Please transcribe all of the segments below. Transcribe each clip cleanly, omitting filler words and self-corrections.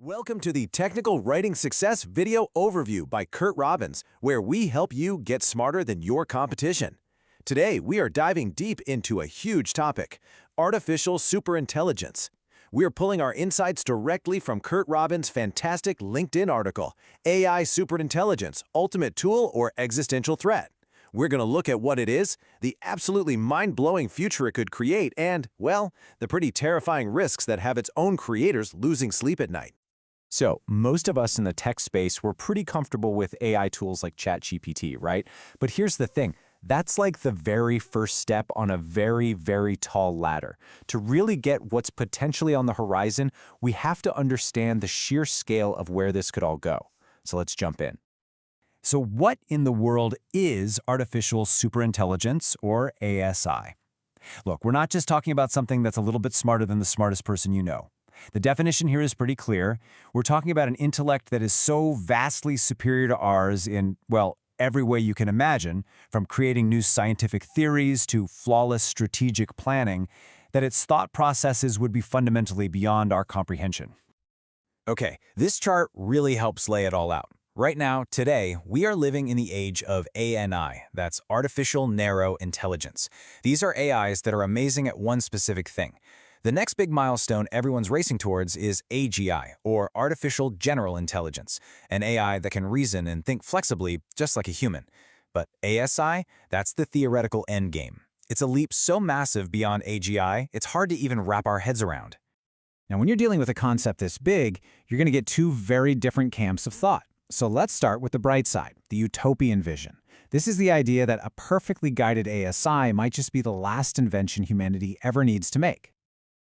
Welcome to the Technical Writing Success Video Overview by Kurt Robbins, where we help you get smarter than your competition. Today, we are diving deep into a huge topic, artificial superintelligence. We're pulling our insights directly from Kurt Robbins' fantastic LinkedIn article, AI Superintelligence, Ultimate Tool or Existential Threat. We're going to look at what it is, the absolutely mind-blowing future it could create, and, well, the pretty terrifying risks that have its own creators losing sleep at night. So, most of us in the tech space, we're pretty comfortable with AI tools like ChatGPT, right? But here's the thing. That's like the very first step on a very, very tall ladder. To really get what's potentially on the horizon, we have to understand the sheer scale of where this could all go. So let's jump in. So what in the world is artificial superintelligence, or ASI? Look, we're not just talking about something that's a little bit smarter than the smartest person you know. The definition here is pretty clear. We're talking about an intellect that is so vastly superior to ours in, well, every way you can imagine, from creating new scientific theories to flawless strategic planning, that its thought processes would be fundamentally beyond our comprehension. Okay, this chart really helps lay it all out. Right now, today, we are living in the age of ANI, that's Artificial Narrow Intelligence. These are AIs that are amazing at one specific thing. The next big milestone everyone's racing towards is AGI, or Artificial General Intelligence, an AI that can reason and think flexibly just like a human. But ASI, that's the theoretical endgame. It's a leap so massive beyond AGI, it's hard to even wrap our heads around. Now, when you're dealing with a concept this big, you're going to get two very different camps of thought. So let's start with the bright side, the utopian vision. This is the idea that a perfectly guided ASI might just be the last invention humanity ever needs to make.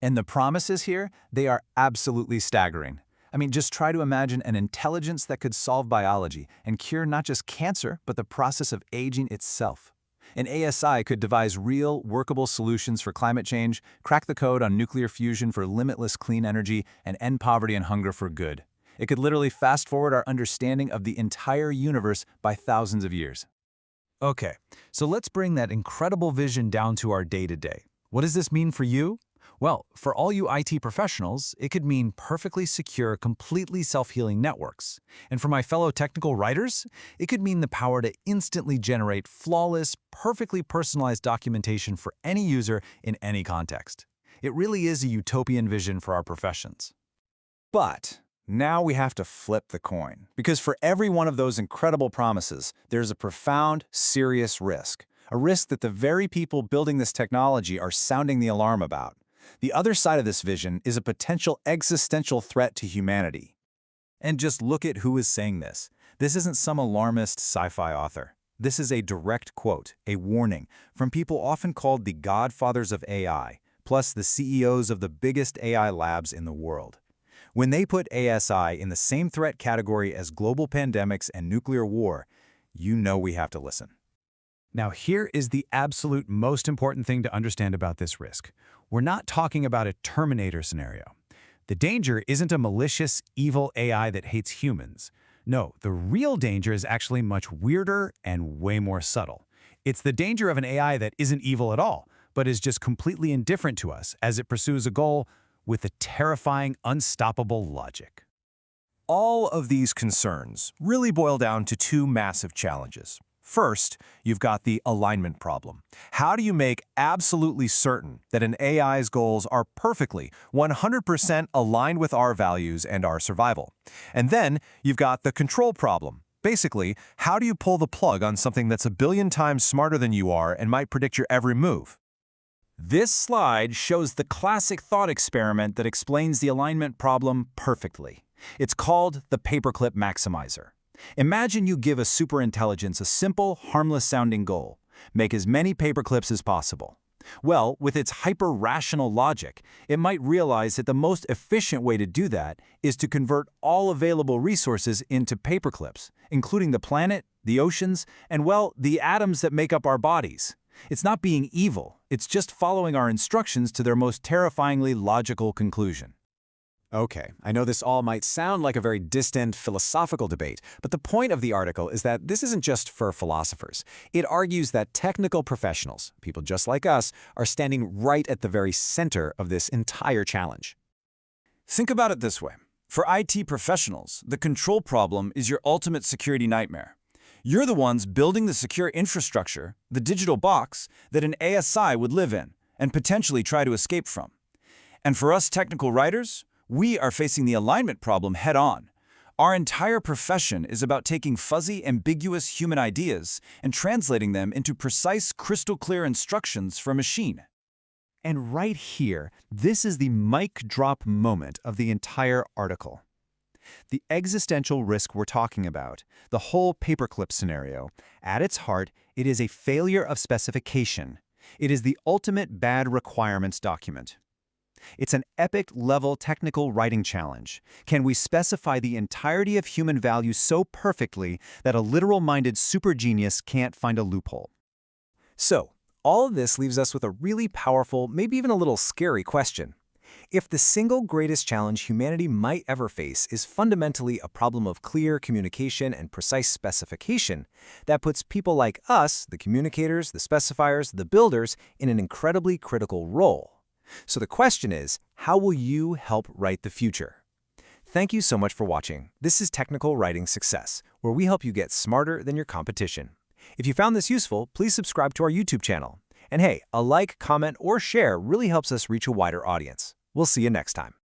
And the promises here, they are absolutely staggering. I mean, just try to imagine an intelligence that could solve biology and cure not just cancer, but the process of aging itself. An ASI could devise real, workable solutions for climate change, crack the code on nuclear fusion for limitless clean energy, and end poverty and hunger for good. It could literally fast-forward our understanding of the entire universe by thousands of years. Okay, so let's bring that incredible vision down to our day-to-day. What does this mean for you? Well, for all you IT professionals, it could mean perfectly secure, completely self-healing networks. And for my fellow technical writers, it could mean the power to instantly generate flawless, perfectly personalized documentation for any user in any context. It really is a utopian vision for our professions. But now we have to flip the coin, because for every one of those incredible promises, there's a profound, serious risk. A risk that the very people building this technology are sounding the alarm about. The other side of this vision is a potential existential threat to humanity. And just look at who is saying this. This isn't some alarmist sci-fi author. This is a direct quote, a warning, from people often called the godfathers of AI, plus the CEOs of the biggest AI labs in the world. When they put ASI in the same threat category as global pandemics and nuclear war, you know we have to listen. Now, here is the absolute most important thing to understand about this risk. We're not talking about a Terminator scenario. The danger isn't a malicious, evil AI that hates humans. No, the real danger is actually much weirder and way more subtle. It's the danger of an AI that isn't evil at all, but is just completely indifferent to us as it pursues a goal with a terrifying, unstoppable logic. All of these concerns really boil down to two massive challenges. First, you've got the alignment problem. How do you make absolutely certain that an AI's goals are perfectly, 100% aligned with our values and our survival? And then you've got the control problem. Basically, how do you pull the plug on something that's a billion times smarter than you are and might predict your every move? This slide shows the classic thought experiment that explains the alignment problem perfectly. It's called the paperclip maximizer. Imagine you give a superintelligence a simple, harmless-sounding goal. Make as many paperclips as possible. Well, with its hyper-rational logic, it might realize that the most efficient way to do that is to convert all available resources into paperclips, including the planet, the oceans, and, well, the atoms that make up our bodies. It's not being evil, it's just following our instructions to their most terrifyingly logical conclusion. Okay, I know this all might sound like a very distant philosophical debate, but the point of the article is that this isn't just for philosophers. It argues that technical professionals, people just like us, are standing right at the very center of this entire challenge. Think about it this way. For IT professionals, the control problem is your ultimate security nightmare. You're the ones building the secure infrastructure, the digital box, that an ASI would live in and potentially try to escape from. And for us technical writers, we are facing the alignment problem head-on. Our entire profession is about taking fuzzy, ambiguous human ideas and translating them into precise, crystal-clear instructions for a machine. And right here, this is the mic drop moment of the entire article. The existential risk we're talking about, the whole paperclip scenario, at its heart, it is a failure of specification. It is the ultimate bad requirements document. It's an epic-level technical writing challenge. Can we specify the entirety of human value so perfectly that a literal-minded super genius can't find a loophole? So, all of this leaves us with a really powerful, maybe even a little scary question. If the single greatest challenge humanity might ever face is fundamentally a problem of clear communication and precise specification, that puts people like us, the communicators, the specifiers, the builders, in an incredibly critical role. So the question is, how will you help write the future? Thank you so much for watching. This is Technical Writing Success, where we help you get smarter than your competition. If you found this useful, please subscribe to our YouTube channel. And hey, a like, comment, or share really helps us reach a wider audience. We'll see you next time.